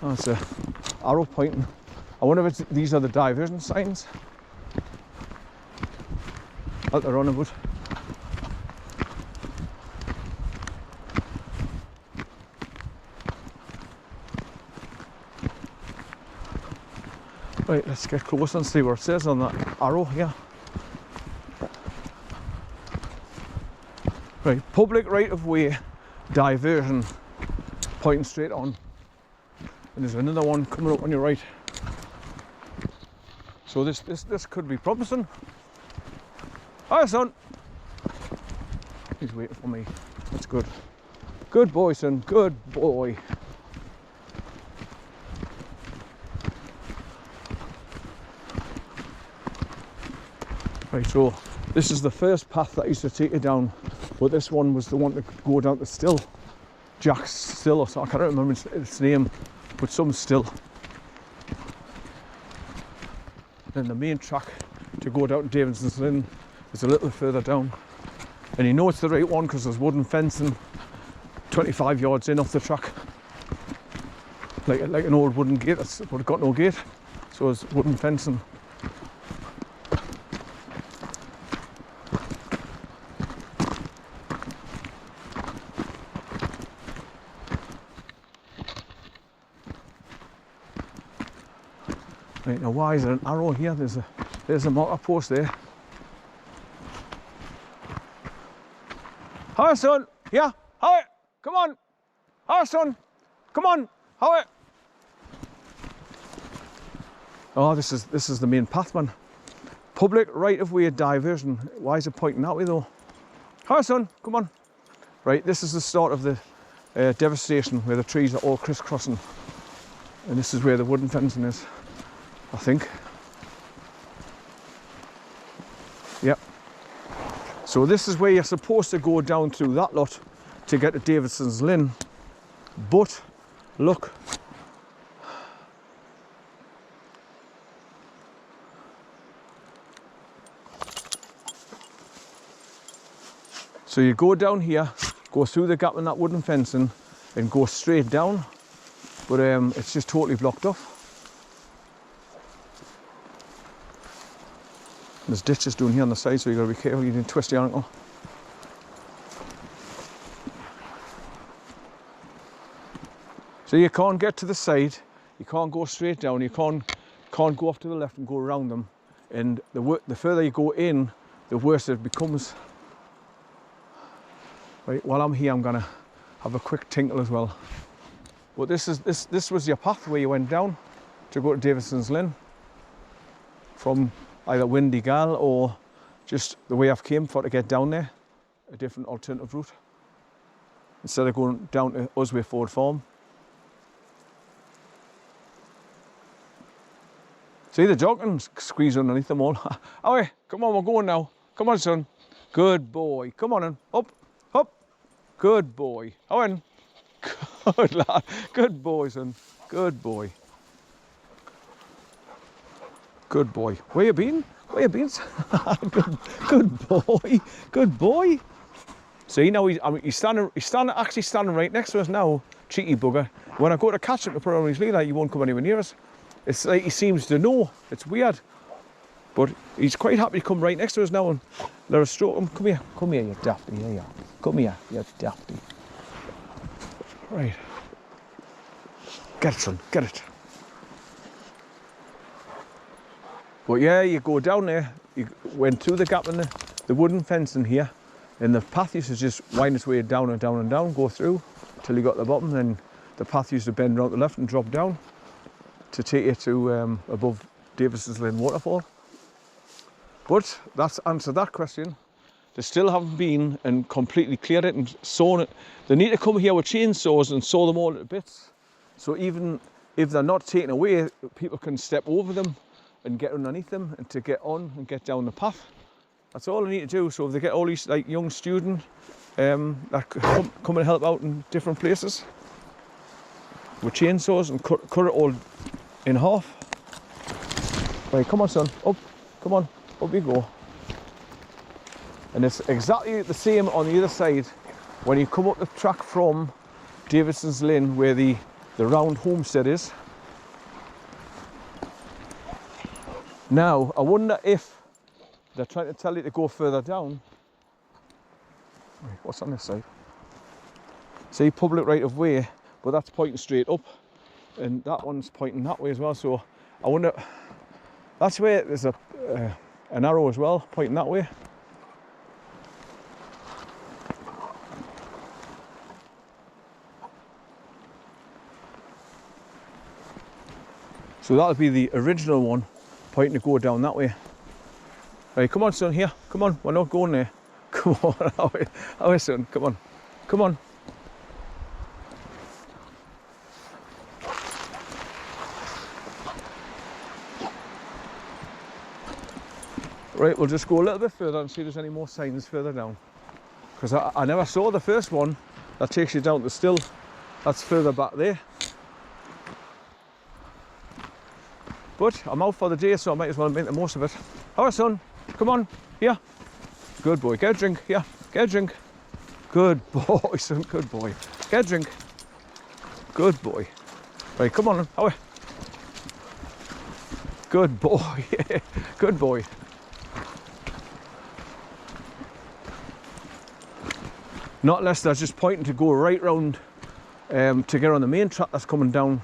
That's a arrow pointing. I wonder if these are the diversion signs. Out there on a bit. Right, let's get close and see what it says on that arrow here. Right, public right-of-way diversion, pointing straight on. And there's another one coming up on your right. So this could be promising. Hi, son. He's waiting for me. That's good. Good boy, son. Good boy. Right, so this is the first path that used to take you down, but this one was the one to go down to Still. Jack's Still, or so I can't remember its name, but some Still. Then the main track to go down to Davidsons Linn is a little further down. And you know it's the right one because there's wooden fencing 25 yards in off the track. Like an old wooden gate, but it got no gate, so it's wooden fencing. Right, now why is there an arrow here? There's a marker post there. Hi, son. Yeah. Hi. Come on. Hi, son. Come on. Hi. Oh, this is the main path, man. Public right-of-way diversion. Why is it pointing that way though? Hi, son. Come on. Right, this is the start of the devastation where the trees are all crisscrossing, and this is where the wooden fencing is. I think. Yep. So this is where you're supposed to go down through that lot to get to Davidsons Linn. But look. So you go down here, go through the gap in that wooden fencing and go straight down. But it's just totally blocked off. There's ditches down here on the side, so you've got to be careful you didn't twist your ankle. So you can't get to the side, you can't go straight down, you can't go off to the left and go around them. And the further you go in, the worse it becomes. Right, while I'm here, I'm gonna have a quick tinkle as well. But this was your path where you went down to go to Davidsons Linn from either Windy Gal or just the way I've came for to get down there, a different alternative route. Instead of going down to Usway Ford Farm. See the jog and squeeze underneath them all. Away, come on, we're going now. Come on, son. Good boy. Come on in. Up, up. Good boy. Owen. Good lad. Good boy, son. Good boy. Good boy. Where you been? Where you been? good boy. Good boy. See now he's actually standing right next to us now. Cheeky bugger. When I go to catch him to put on his leader, he won't come anywhere near us. It's like he seems to know. It's weird. But he's quite happy to come right next to us now and let us stroke him. Come here, you dafty. Here you are. Come here, you dafty. Right. Get it, son. Get it. But yeah, you go down there, you went through the gap in the wooden fence in here, and the path used to just wind its way down and down and down, go through till you got to the bottom, then the path used to bend around the left and drop down to take you to above Davidsons Linn waterfall. But that's answered that question. They still haven't been and completely cleared it and sawn it. They need to come here with chainsaws and saw them all into bits. So even if they're not taken away, people can step over them and get underneath them and to get on and get down the path. That's all they need to do. So if they get all these like young students that come and help out in different places with chainsaws and cut it all in half. Right, come on, son, up, come on, up you go. And it's exactly the same on the other side when you come up the track from Davidsons Linn, where the the round homestead is. Now, I wonder if they're trying to tell you to go further down. Wait, what's on this side? See, public right of way, but that's pointing straight up, and that one's pointing that way as well. So I wonder, that's where there's an arrow as well, pointing that way. So that'll be the original one, pointing to go down that way. Right, come on son, here, come on, we're not going there. Come on, away son, come on, come on. Right, we'll just go a little bit further and see if there's any more signs further down. Because I never saw the first one that takes you down to still, that's further back there. But I'm out for the day, so I might as well make the most of it. Alright son, come on, here. Good boy, get a drink, here, get a drink. Good boy son, good boy. Get a drink. Good boy. Right, come on, away. Good boy, good boy. Not unless they're just pointing to go right round to get on the main track that's coming down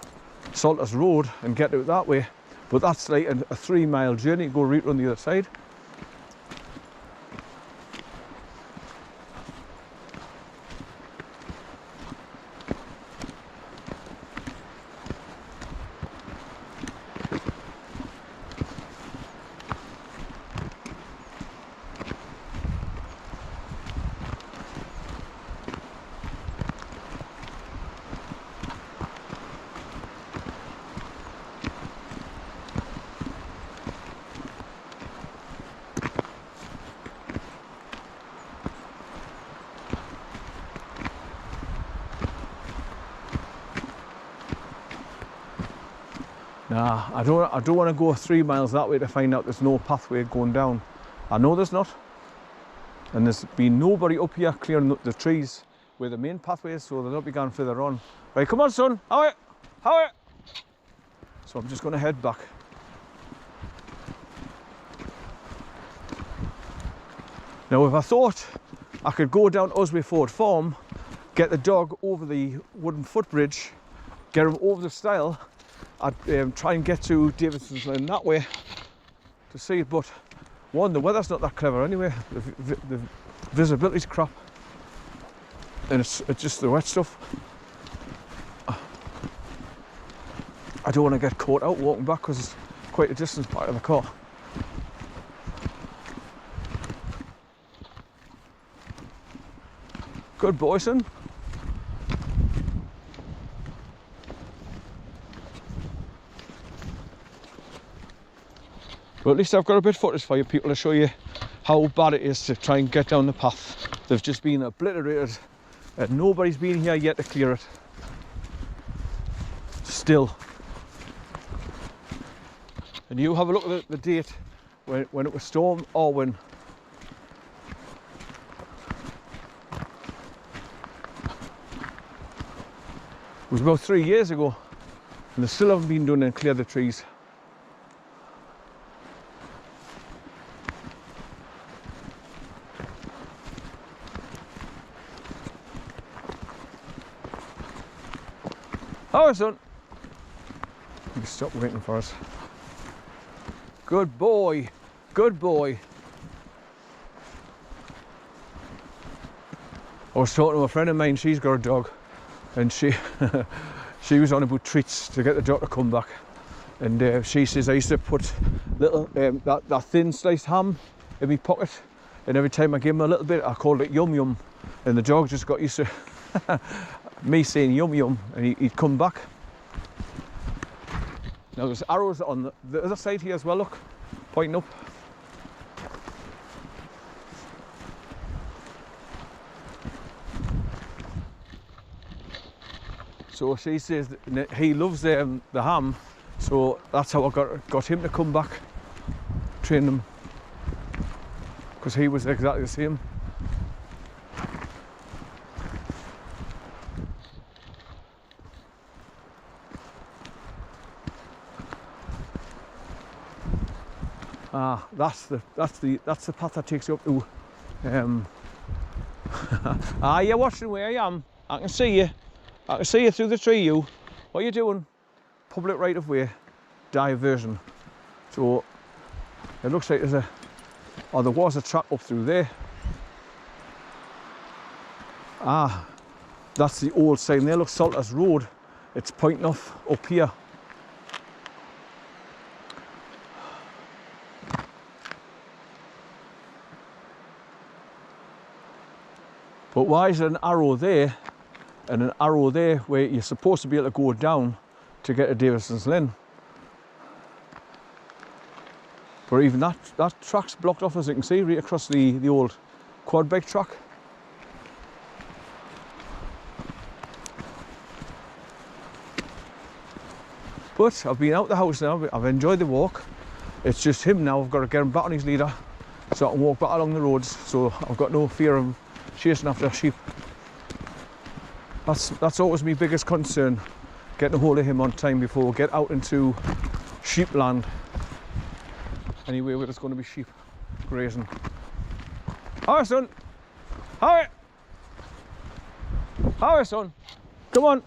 Salters Road and get out that way. But that's like a 3-mile journey to go right on the other side. Nah, I don't want to go 3 miles that way to find out there's no pathway going down. I know there's not. And there's been nobody up here clearing the trees where the main pathway is, so they'll not be going further on. Right, come on son, away, away. So I'm just going to head back. Now if I thought I could go down Osway Ford Farm, get the dog over the wooden footbridge, get him over the stile, I'd try and get to Davidsons Linn that way to see it, but one, the weather's not that clever anyway, the visibility's crap, and it's just the wet stuff. I don't want to get caught out walking back because it's quite a distance back to the car. Good boy son. But at least I've got a bit of footage for you people to show you how bad it is to try and get down the path. They've just been obliterated and nobody's been here yet to clear it. Still. And you have a look at the date when it was storm or when. It was about 3 years ago and they still haven't been done and clear the trees. Oh, son. You stop waiting for us. Good boy. Good boy. I was talking to a friend of mine, she's got a dog, and she was on about treats to get the dog to come back. And she says, I used to put little that thin sliced ham in my pocket, and every time I gave him a little bit, I called it yum yum, and the dog just got used to me saying yum yum, and he'd come back. Now there's arrows on the other side here as well, look, pointing up. So she says that he loves the ham, so that's how I got him to come back, train him, because he was exactly the same. That's the path that takes you up to. You're watching where I am. I can see you. I can see you through the tree. You. What are you doing? Public right of way diversion. So it looks like there was a track up through there. That's the old sign there. Look, Salters Road. It's pointing off up here. But why is there an arrow there and an arrow there where you're supposed to be able to go down to get to Davidsons Linn? But even that track's blocked off, as you can see, right across the old quad bike track. But I've been out the house now, I've enjoyed the walk. It's just him now, I've got to get him back on his leader so I can walk back along the roads, so I've got no fear of chasing after sheep. That's always my biggest concern, getting a hold of him on time before we get out into sheep land. Anyway, where there's going to be sheep grazing. Hi, son. Hi. Hi, son. Come on.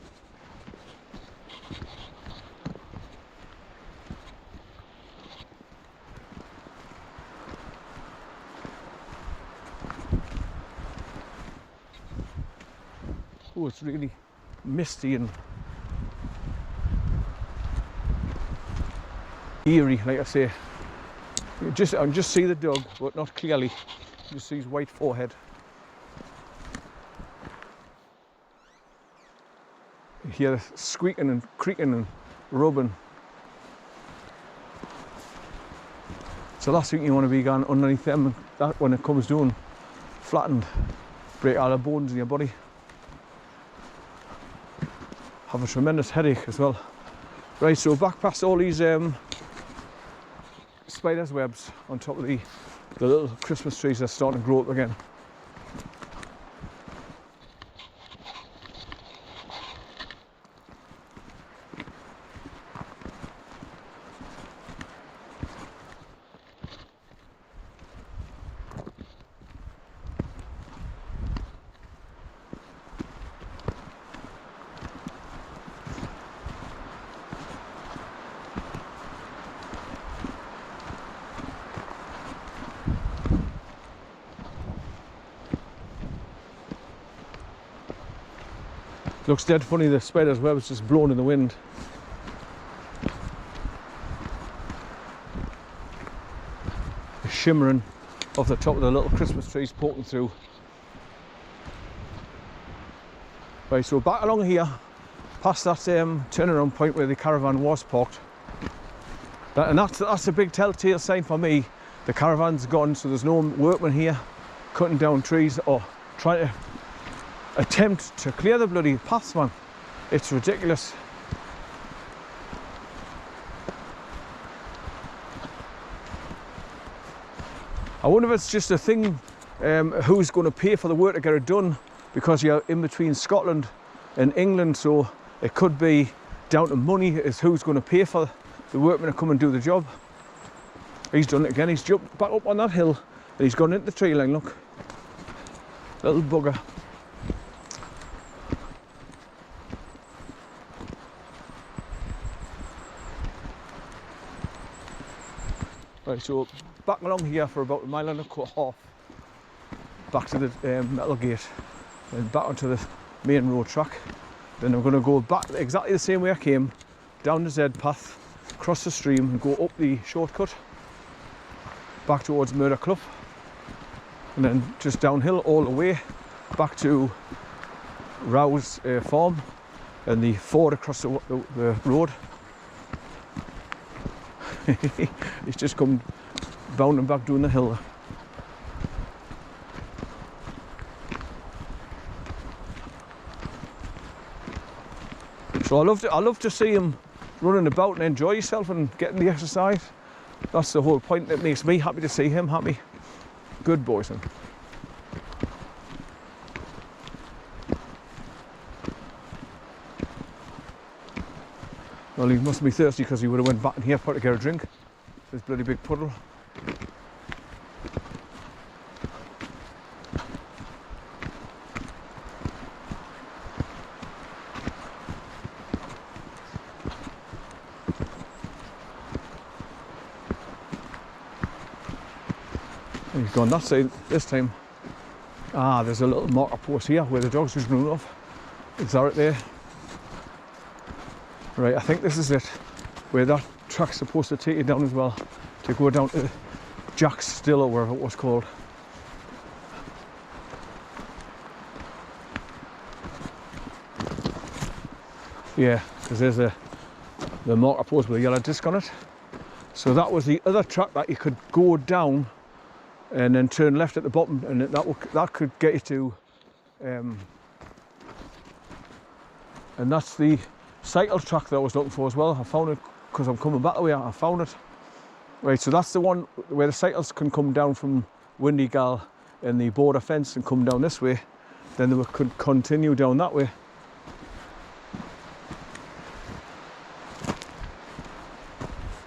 Oh, it's really misty and eerie, like I say. I can just see the dog, but not clearly. You see his white forehead. You hear squeaking and creaking and rubbing. It's the last thing you want to be going underneath them, and that when it comes down, flattened, break all the bones in your body. Have a tremendous headache as well. Right, so back past all these spiders' webs on top of the little Christmas trees that's starting to grow up again. Looks dead funny, the spider's web is just blown in the wind. The shimmering off the top of the little Christmas trees poking through. Right, so back along here, past that turnaround point where the caravan was parked. And that's a big telltale sign for me. The caravan's gone, so there's no workmen here cutting down trees or trying to attempt to clear the bloody paths, man. It's ridiculous. I wonder if it's just a thing, who's going to pay for the work to get it done, because you're in between Scotland and England, so it could be down to money as who's going to pay for the workmen to come and do the job. He's done it again. He's jumped back up on that hill and he's gone into the tree line, look. Little bugger. Right, so back along here for about a mile and a half, back to the metal gate, and back onto the main road track. Then I'm going to go back exactly the same way I came, down the Z path, cross the stream and go up the shortcut, back towards Murder Clough, and then just downhill all the way, back to Rouse Farm and the ford across the road. He's just come bounding back down the hill. So I love to see him running about and enjoy himself and getting the exercise. That's the whole point. That makes me happy to see him happy. Good boy, son. Well, he must be thirsty because he would have went back in here to get a drink. This bloody big puddle. He's gone that side this time. Ah, there's a little marker post here where the dogs was running off. Is that right there? Right, I think this is it, where that track's supposed to take you down as well, to go down to Jack's Still or wherever it was called. Yeah, because there's the marker post with a yellow disc on it. So that was the other track that you could go down and then turn left at the bottom, and that could get you to, and that's the cycle track that I was looking for as well. I found it because I'm coming back the way. I found it. Right, so that's the one where the cycles can come down from Windy Gal and the border fence and come down this way. Then they could continue down that way.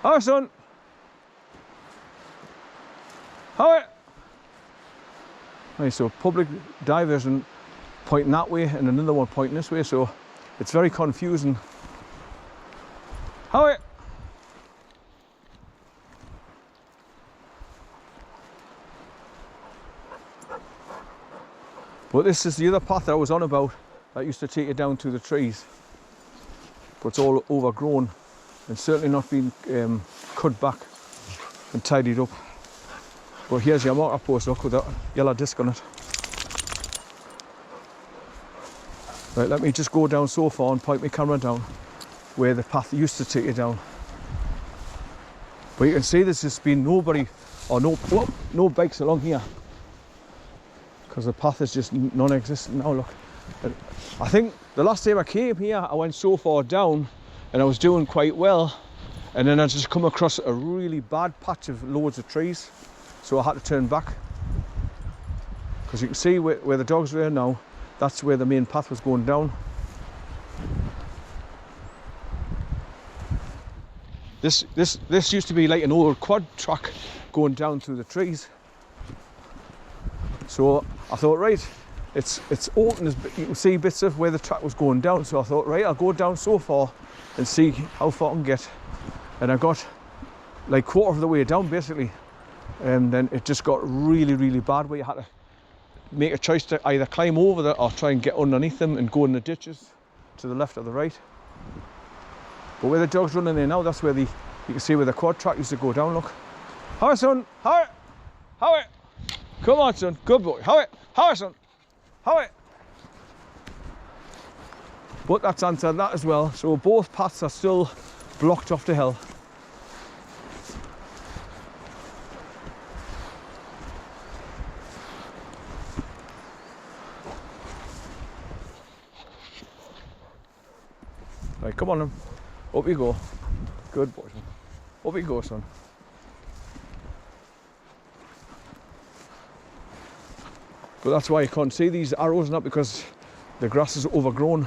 Hi, son. Hi. Right, so public diversion pointing that way and another one pointing this way, so it's very confusing. Hi. But this is the other path that I was on about that used to take you down to the trees. But it's all overgrown and certainly not been cut back and tidied up. But here's your marker post, look, with that yellow disc on it. Right, let me just go down so far and point my camera down where the path used to take you down. But you can see there's just been nobody or no bikes along here, because the path is just non-existent now. Look, I think the last time I came here I went so far down and I was doing quite well, and then I just come across a really bad patch of loads of trees, so I had to turn back. Because you can see where the dogs are now, that's where the main path was going down. This used to be like an old quad track going down through the trees. So I thought, right, it's open, you can see bits of where the track was going down. So I thought, right, I'll go down so far and see how far I can get. And I got like quarter of the way down basically. And then it just got really, really bad where you had to make a choice to either climb over there or try and get underneath them and go in the ditches to the left or the right. But where the dog's running there now, that's where you can see where the quad track used to go down, look. Hi, son, hi, hi. Come on, son, good boy, hi, son, hi. But that's answered that as well, so both paths are still blocked off to hell. Right, come on then. Up you go. Good boy, son. Up you go, son. But that's why you can't see these arrows, not because the grass is overgrown,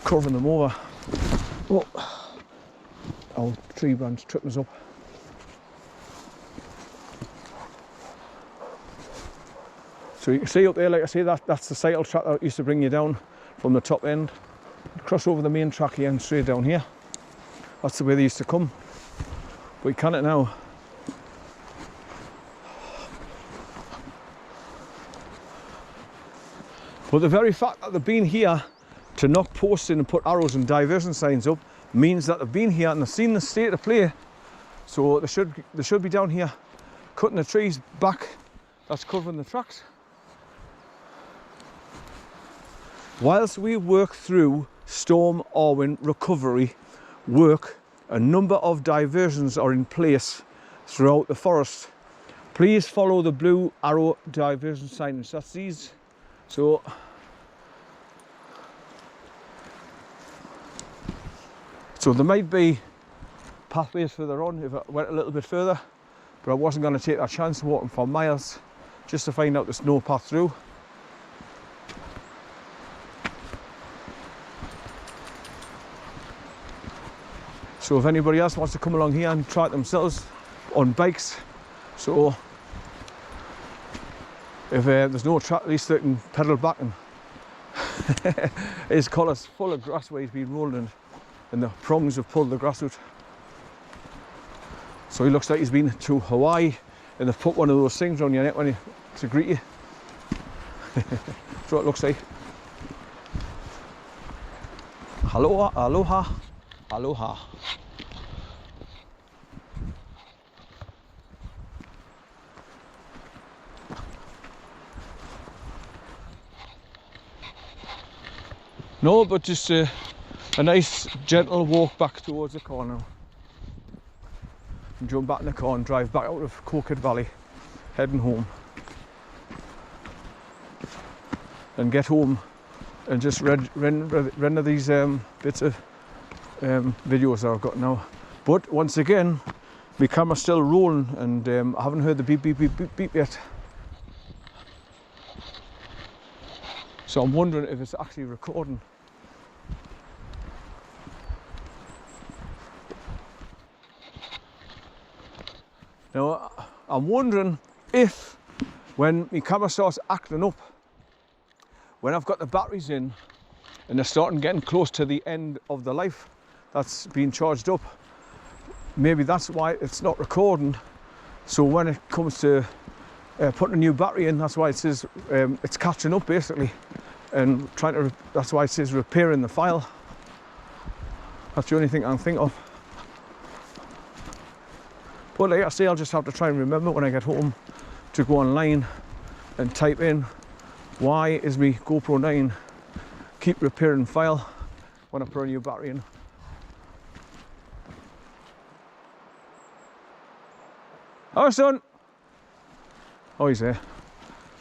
covering them over. Oh, our tree branch tripped us up. So you can see up there, like I say, that's the cycle track that used to bring you down from the top end. Cross over the main track here and straight down here. That's the way they used to come. But you can't now. But the very fact that they've been here to knock posts in and put arrows and diversion signs up means that they've been here and they've seen the state of play. So they should be down here cutting the trees back that's covering the tracks. Whilst we work through Storm Arwen recovery work, a number of diversions are in place throughout the forest. Please follow the blue arrow diversion signage. That's these. So there might be pathways further on if I went a little bit further, but I wasn't going to take that chance walking for miles just to find out there's no path through. So if anybody else wants to come along here and try it themselves on bikes, so if there's no track, at least they can pedal back. And his collar's full of grass where he's been rolling and the prongs have pulled the grass out. So he looks like he's been to Hawaii and they've put one of those things on your neck when you, to greet you. That's what it looks like. Aloha, aloha, aloha. No, but just a nice gentle walk back towards the car now. And jump back in the car and drive back out of Coquet Valley, heading home. And get home and just render these bits of videos that I've got now. But once again, my camera's still rolling, and I haven't heard the beep beep beep beep beep yet. So I'm wondering if it's actually recording. Now I'm wondering if when my camera starts acting up, when I've got the batteries in and they're starting getting close to the end of the life that's being charged up, maybe that's why it's not recording. So when it comes to putting a new battery in, that's why it says it's catching up basically, and trying to, that's why it says repairing the file. That's the only thing I can think of. But like I say, I'll just have to try and remember when I get home to go online and type in, why is my GoPro 9 keep repairing file when I put a new battery in. Oh, son! Oh, he's there.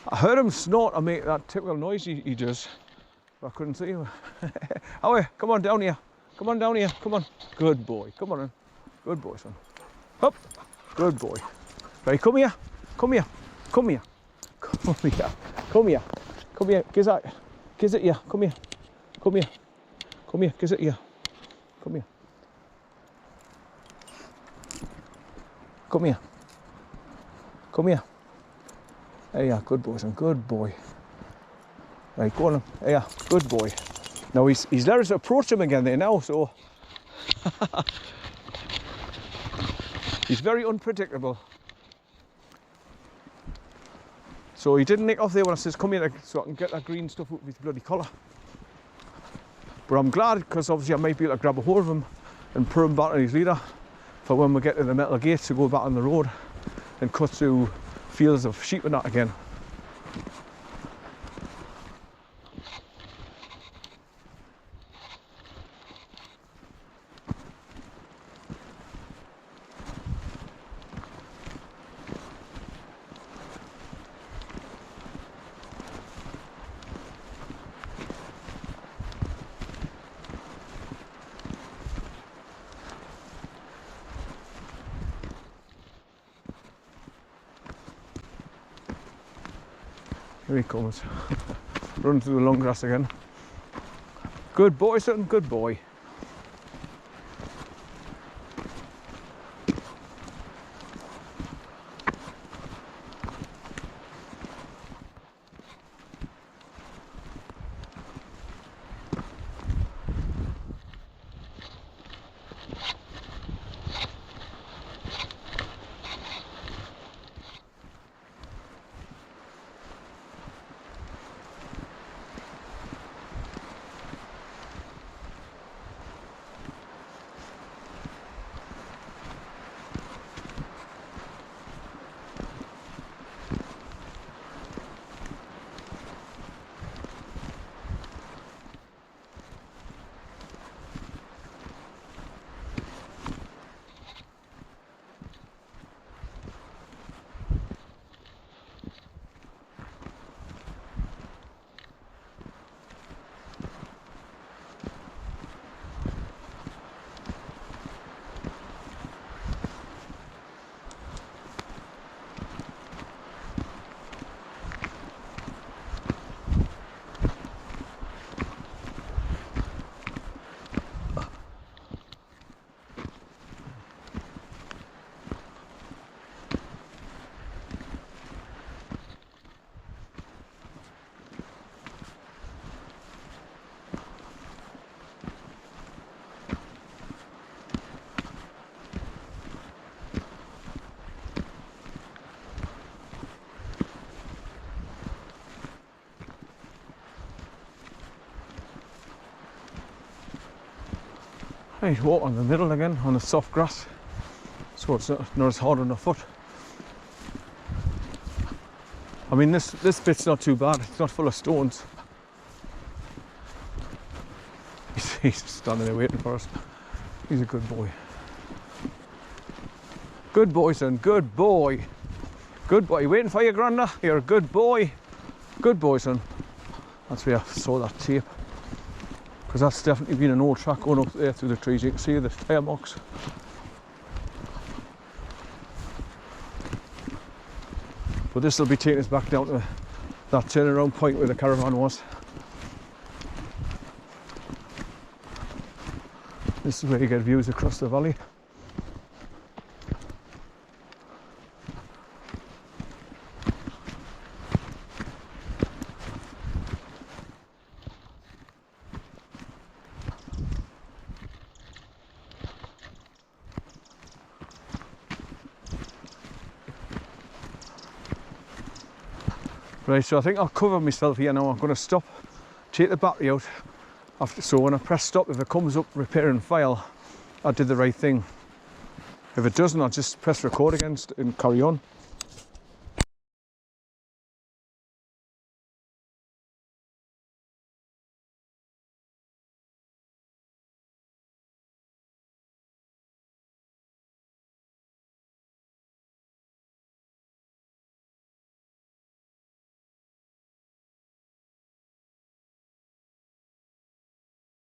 I heard him snort and make that typical noise he does, but I couldn't see him. Oh, come on down here. Come on down here. Come on. Good boy. Come on in. Good boy, son. Up. Good boy. Right, come here. Come here. Come here. Come here. Come here. Come here. Kiss it here. Come here. Come here. Come here. Kiss it here. Come here. Come here. Come here. There you are. Good boy, son. Good boy. Right, go on. There you are. Good boy. Now he's let us approach him again there now, so he's very unpredictable. So he didn't nick off there when I says come here so I can get that green stuff up with his bloody collar. But I'm glad, because obviously I might be able to grab a hold of him and put him back on his leader for when we get to the metal gate to go back on the road and cut through fields of sheep and that again. Here he comes, running through the long grass again. Good boy, son, good boy. Right, walk on the middle again on the soft grass, so it's not as hard on the foot. I mean, this bit's not too bad. It's not full of stones. He's standing there waiting for us. He's a good boy. Good boy, son. Good boy. Good boy. You waiting for your granda? You're a good boy. Good boy, son. That's where I saw that tape. Because that's definitely been an old track going up there through the trees. You can see the tyre marks. But this will be taking us back down to that turnaround point where the caravan was. This is where you get views across the valley. Right, so I think I'll cover myself here now. I'm going to stop, take the battery out. So when I press stop, if it comes up repair and file, I did the right thing. If it doesn't, I'll just press record again and carry on.